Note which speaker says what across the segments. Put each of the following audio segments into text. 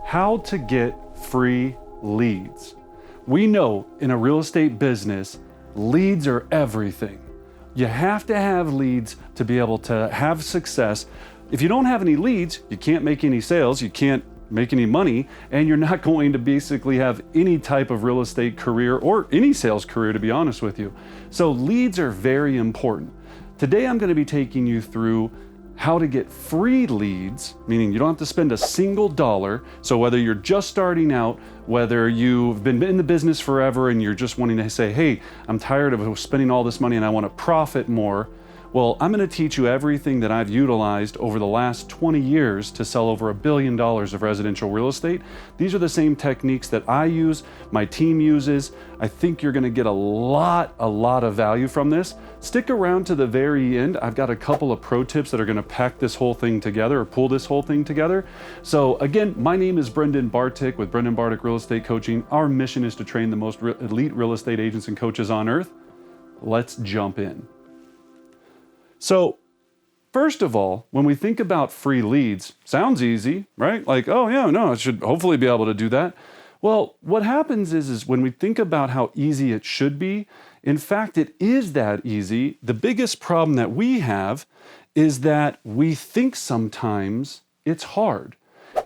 Speaker 1: How to get free leads. We know in a real estate business, leads are everything. You have to have leads to be able to have success. If you don't have any leads, you can't make any sales, you can't make any money, and you're not going to basically have any type of real estate career or any sales career, to be honest with you. So leads are very important. Today I'm going to be taking you through how to get free leads, meaning you don't have to spend a single dollar. So whether you're just starting out, whether you've been in the business forever and you're just wanting to say, hey, I'm tired of spending all this money and I want to profit more. Well, I'm going to teach you everything that I've utilized over the last 20 years to sell over $1 billion of residential real estate. These are the same techniques that I use, my team uses. I think you're going to get a lot of value from this. Stick around to the very end. I've got a couple of pro tips that are going to pack this whole thing together or pull this whole thing together. So again, my name is Brendan Bartik with Brendan Bartik Real Estate Coaching. Our mission is to train the most elite real estate agents and coaches on earth. Let's jump in. So first of all, when we think about free leads, sounds easy, right? Like, oh yeah, no, I should hopefully be able to do that. Well, what happens is when we think about how easy it should be, in fact, it is that easy. The biggest problem that we have is that we think sometimes it's hard.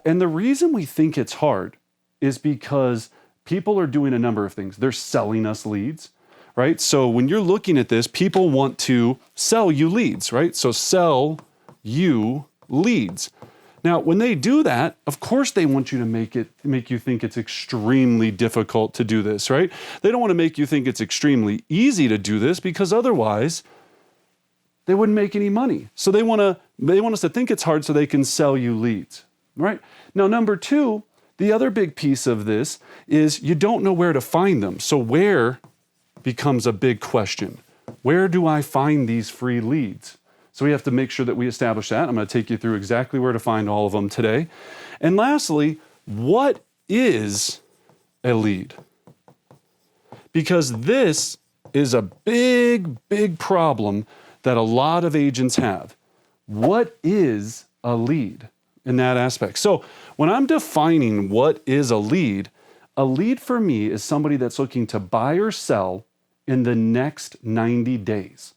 Speaker 1: And the reason we think it's hard is because people are doing a number of things. They're selling us leads. Right? So when you're looking at this, people want to sell you leads, right? So sell you leads. Now, when they do that, of course they want you to make you think it's extremely difficult to do this, right? They don't want to make you think it's extremely easy to do this because otherwise they wouldn't make any money. So they want us to think it's hard so they can sell you leads, right? Now, number two, the other big piece of this is you don't know where to find them. So where becomes a big question. Where do I find these free leads? So we have to make sure that we establish that. I'm going to take you through exactly where to find all of them today. And lastly, what is a lead? Because this is a big problem that a lot of agents have. What is a lead in that aspect? So when I'm defining what is a lead for me is somebody that's looking to buy or sell in the next 90 days.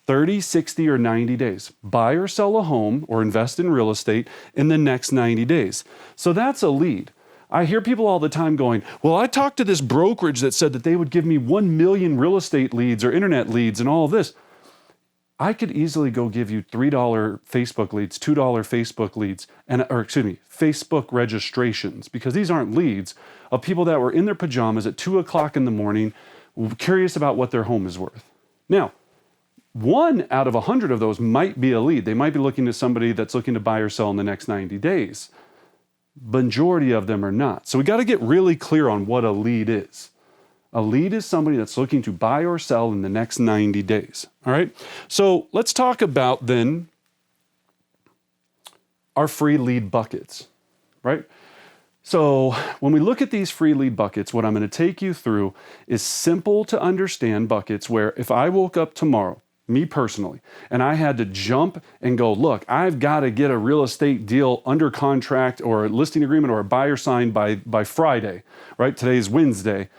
Speaker 1: 30, 60, or 90 days. Buy or sell a home or invest in real estate in the next 90 days. So that's a lead. I hear people all the time going, well, I talked to this brokerage that said that they would give me 1 million real estate leads or internet leads and all of this. I could easily go give you $3 Facebook leads, $2 Facebook leads, Facebook registrations, because these aren't leads of people that were in their pajamas at 2 o'clock in the morning, curious about what their home is worth. Now, 1 out of 100 of those might be a lead. They might be looking to somebody that's looking to buy or sell in the next 90 days. Majority of them are not. So we got to get really clear on what a lead is. A lead is somebody that's looking to buy or sell in the next 90 days. All right. So let's talk about then our free lead buckets, right? So when we look at these free lead buckets, what I'm going to take you through is simple to understand buckets where if I woke up tomorrow, me personally, and I had to jump and go, look, I've got to get a real estate deal under contract or a listing agreement or a buyer signed by Friday, right? Today's Wednesday.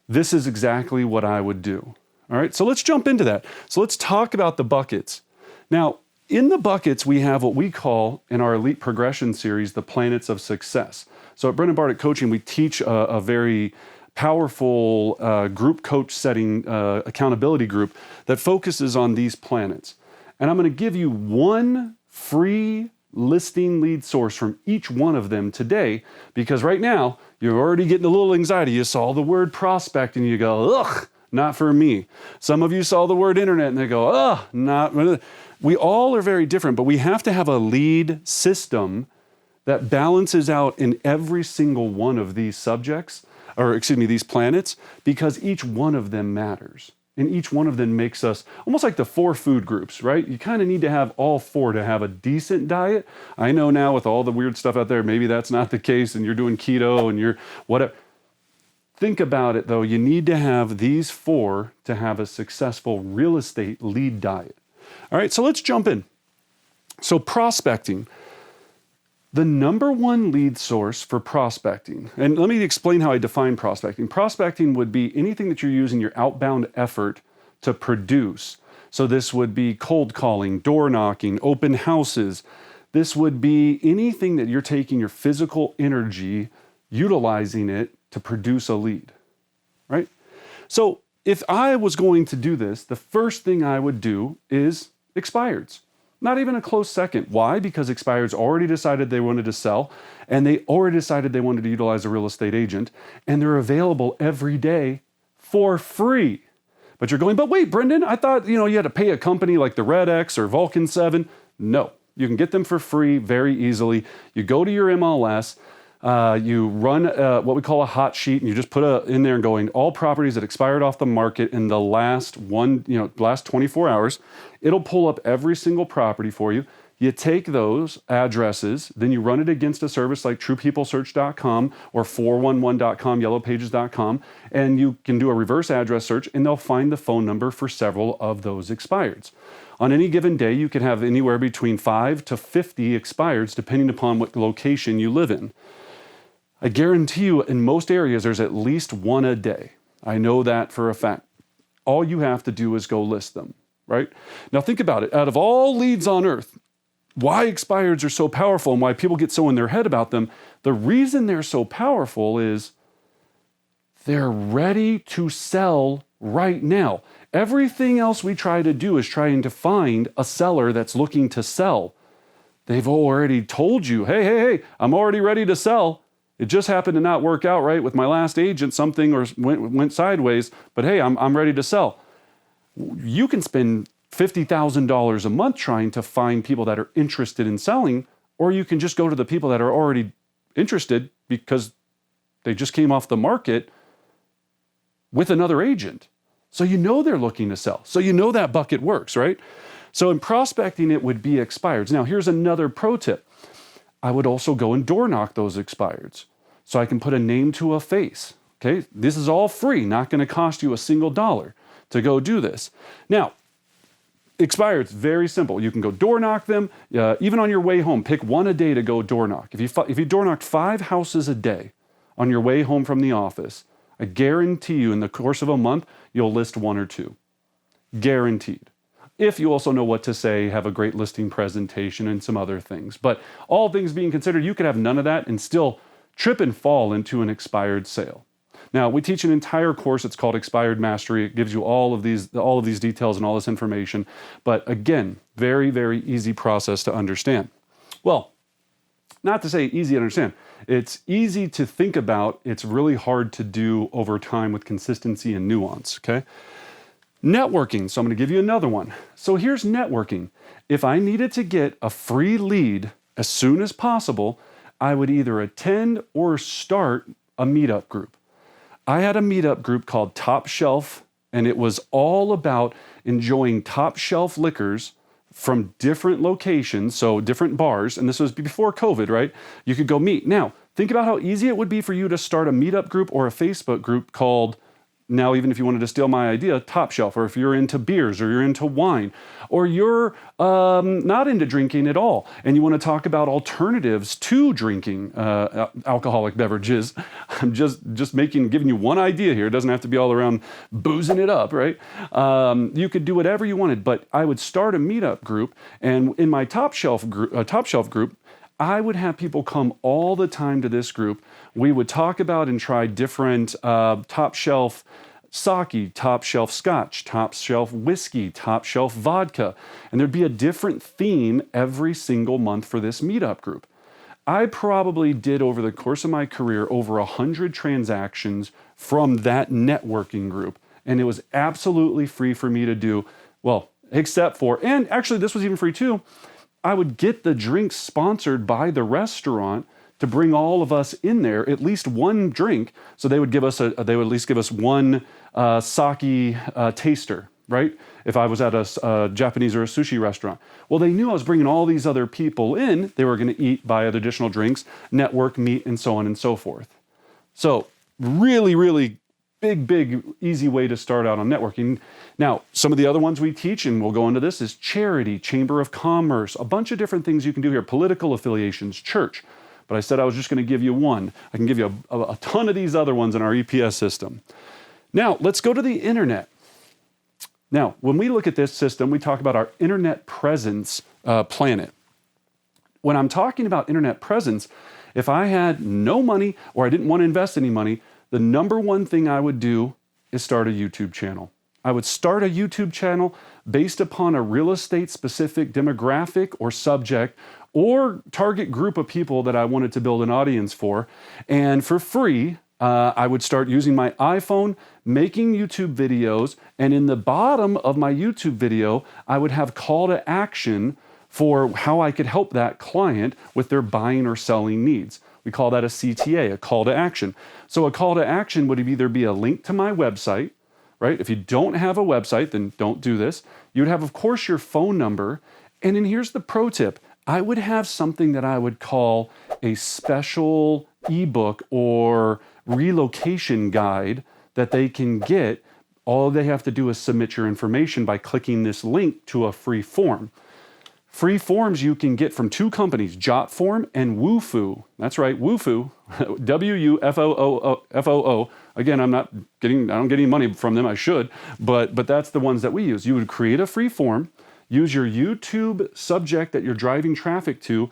Speaker 1: This is exactly what I would do. All right, so let's jump into that. So let's talk about the buckets. Now, in the buckets, we have what we call in our Elite Progression series, the planets of success. So at Brendan Bartik Coaching, we teach a very powerful group coach setting accountability group that focuses on these planets. And I'm going to give you one free listing lead source from each one of them today, because right now you're already getting a little anxiety. You saw the word prospect and you go, ugh, not for me. Some of you saw the word internet and they go, ugh, not. We all are very different, but we have to have a lead system that balances out in every single one of these subjects, these planets, because each one of them matters. And each one of them makes us almost like the 4 food groups, right? You kind of need to have all 4 to have a decent diet. I know now with all the weird stuff out there, maybe that's not the case and you're doing keto and you're whatever. Think about it though, you need to have these 4 to have a successful real estate lead diet. All right, so let's jump in. So prospecting. The number one lead source for prospecting, and let me explain how I define prospecting. Prospecting would be anything that you're using your outbound effort to produce. So this would be cold calling, door knocking, open houses. This would be anything that you're taking your physical energy, utilizing it to produce a lead, right? So if I was going to do this, the first thing I would do is expireds. Not even a close second. Why? Because expireds already decided they wanted to sell, and they already decided they wanted to utilize a real estate agent, and they're available every day for free. But you're going, but wait, Brendan, I thought you had to pay a company like the Red X or Vulcan 7. No, you can get them for free very easily. You go to your MLS, you run what we call a hot sheet, and you just put in there and going all properties that expired off the market in the last 24 hours. It'll pull up every single property for you. You take those addresses, then you run it against a service like TruePeopleSearch.com or 411.com, YellowPages.com, and you can do a reverse address search, and they'll find the phone number for several of those expireds. On any given day, you can have anywhere between 5 to 50 expireds, depending upon what location you live in. I guarantee you, in most areas, there's at least one a day. I know that for a fact. All you have to do is go list them, right? Now think about it. Out of all leads on earth, why expireds are so powerful and why people get so in their head about them, the reason they're so powerful is they're ready to sell right now. Everything else we try to do is trying to find a seller that's looking to sell. They've already told you, hey, I'm already ready to sell. It just happened to not work out right with my last agent, something or went sideways, but hey, I'm ready to sell. You can spend $50,000 a month trying to find people that are interested in selling, or you can just go to the people that are already interested because they just came off the market with another agent. So they're looking to sell. So that bucket works, right? So in prospecting, it would be expireds. Now, here's another pro tip. I would also go and door knock those expireds so I can put a name to a face. Okay, this is all free, not going to cost you a single dollar to go do this. Now, expireds, very simple. You can go door knock them. Even on your way home, pick one a day to go door knock. If you door knocked 5 houses a day on your way home from the office, I guarantee you in the course of a month, you'll list 1 or 2. Guaranteed. If you also know what to say, have a great listing presentation and some other things. But all things being considered, you could have none of that and still trip and fall into an expired sale. Now, we teach an entire course. It's called Expired Mastery. It gives you all of these details and all this information. But again, very, very easy process to understand. Well, not to say easy to understand. It's easy to think about. It's really hard to do over time with consistency and nuance, okay? Networking. So I'm going to give you another one. So here's networking. If I needed to get a free lead as soon as possible, I would either attend or start a meetup group. I had a meetup group called Top Shelf, and it was all about enjoying top shelf liquors from different locations, so different bars, and this was before COVID, right? You could go meet. Now, think about how easy it would be for you to start a meetup group or a Facebook group called, now even if you wanted to steal my idea, Top Shelf, or if you're into beers or you're into wine, or you're not into drinking at all, and you want to talk about alternatives to drinking alcoholic beverages. I'm just giving you one idea here. It doesn't have to be all around boozing it up, right? You could do whatever you wanted, but I would start a meetup group, and in my Top Shelf group, I would have people come all the time to this group. We would talk about and try different top shelf sake, top shelf scotch, top shelf whiskey, top shelf vodka. And there'd be a different theme every single month for this meetup group. I probably did over the course of my career over 100 transactions from that networking group. And it was absolutely free for me to do, well, except for, and actually this was even free too, I would get the drinks sponsored by the restaurant to bring all of us in there, at least one drink. So they would at least give us one sake taster, right? If I was at a Japanese or a sushi restaurant. Well, they knew I was bringing all these other people in. They were going to eat, buy other additional drinks, network, meet, and so on and so forth. So really, really big, easy way to start out on networking. Now, some of the other ones we teach, and we'll go into this, is charity, chamber of commerce, a bunch of different things you can do here, political affiliations, church. But I said I was just going to give you one. I can give you a ton of these other ones in our EPS system. Now, let's go to the internet. Now, when we look at this system, we talk about our internet presence planet. When I'm talking about internet presence, if I had no money or I didn't want to invest any money, the number one thing I would do is start a YouTube channel. I would start a YouTube channel based upon a real estate specific demographic or subject or target group of people that I wanted to build an audience for. And for free, I would start using my iPhone, making YouTube videos, and in the bottom of my YouTube video, I would have call to action for how I could help that client with their buying or selling needs. We call that a CTA, a call to action. So a call to action would either be a link to my website, right? If you don't have a website, then don't do this. You would have, of course, your phone number. And then here's the pro tip. I would have something that I would call a special ebook or relocation guide that they can get. All they have to do is submit your information by clicking this link to a free form. Free forms you can get from two companies, JotForm and Wufoo. That's right, Wufoo, W-U-F-O-O. Again, I don't get any money from them, I should, but that's the ones that we use. You would create a free form, use your YouTube subject that you're driving traffic to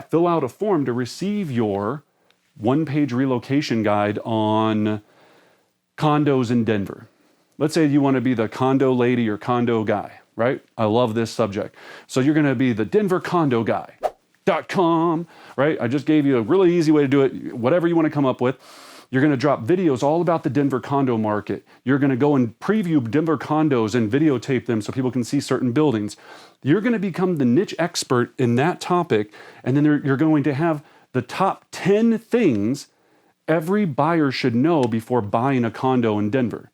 Speaker 1: fill out a form to receive your one-page relocation guide on condos in Denver. Let's say you want to be the condo lady or condo guy, right? I love this subject. So you're going to be the denvercondoguy.com, right? I just gave you a really easy way to do it, whatever you want to come up with. You're going to drop videos all about the Denver condo market. You're going to go and preview Denver condos and videotape them so people can see certain buildings. You're going to become the niche expert in that topic, and then you're going to have the top 10 things every buyer should know before buying a condo in Denver.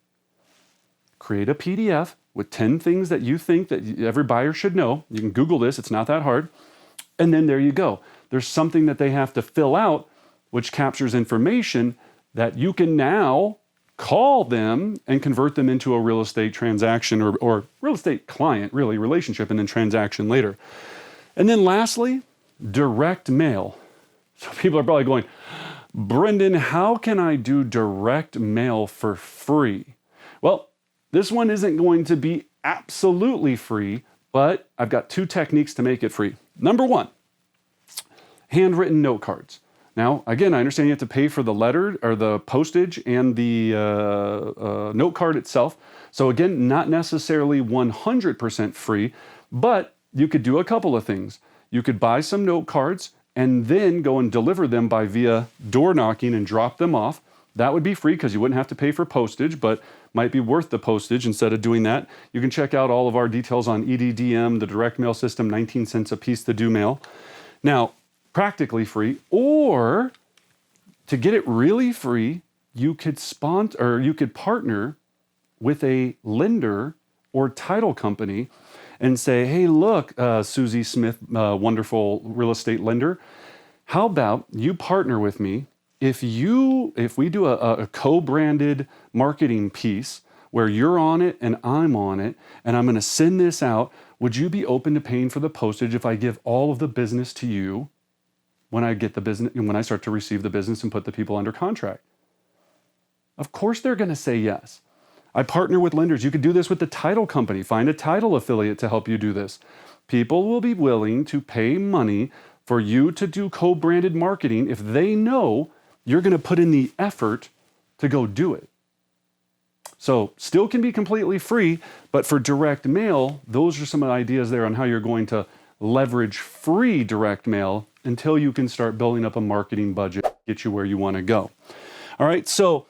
Speaker 1: Create a PDF with 10 things that you think that every buyer should know. You can Google this, it's not that hard. And then there you go. There's something that they have to fill out, which captures information that you can now call them and convert them into a real estate transaction or real estate client, really, relationship, and then transaction later. And then lastly, direct mail. So people are probably going, Brendan, how can I do direct mail for free? Well, this one isn't going to be absolutely free, but I've got two techniques to make it free. Number one, handwritten note cards. Now, again, I understand you have to pay for the letter or the postage and the note card itself. So again, not necessarily 100% free, but you could do a couple of things. You could buy some note cards and then go and deliver them via door knocking and drop them off. That would be free because you wouldn't have to pay for postage, but might be worth the postage instead of doing that. You can check out all of our details on EDDM, the direct mail system, 19 cents a piece to do mail. Now, practically free, or to get it really free, you could partner with a lender or title company and say, hey, look, Susie Smith, wonderful real estate lender, how about you partner with me? If we do a co-branded marketing piece where you're on it and I'm on it, and I'm going to send this out, would you be open to paying for the postage if I give all of the business to you when I get the business, when I start to receive the business and put the people under contract? Of course they're going to say yes. I partner with lenders. You could do this with the title company. Find a title affiliate to help you do this. People will be willing to pay money for you to do co-branded marketing if they know you're going to put in the effort to go do it. So still can be completely free, but for direct mail, those are some ideas there on how you're going to leverage free direct mail until you can start building up a marketing budget, get you where you want to go. All right, so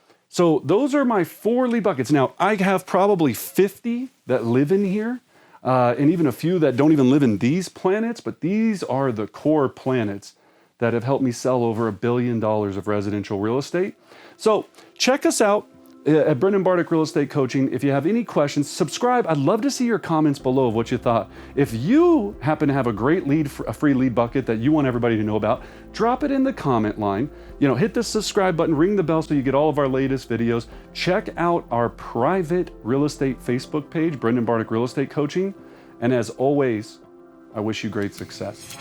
Speaker 1: those are my 4 lead buckets. Now, I have probably 50 that live in here, and even a few that don't even live in these planets, but these are the core planets that have helped me sell over $1 billion of residential real estate. So check us out. at Brendan Bardick Real Estate Coaching. If you have any questions, subscribe. I'd love to see your comments below of what you thought. If you happen to have a great lead, a free lead bucket that you want everybody to know about, drop it in the comment line. Hit the subscribe button, ring the bell so you get all of our latest videos. Check out our private real estate Facebook page, Brendan Bardick Real Estate Coaching. And as always, I wish you great success.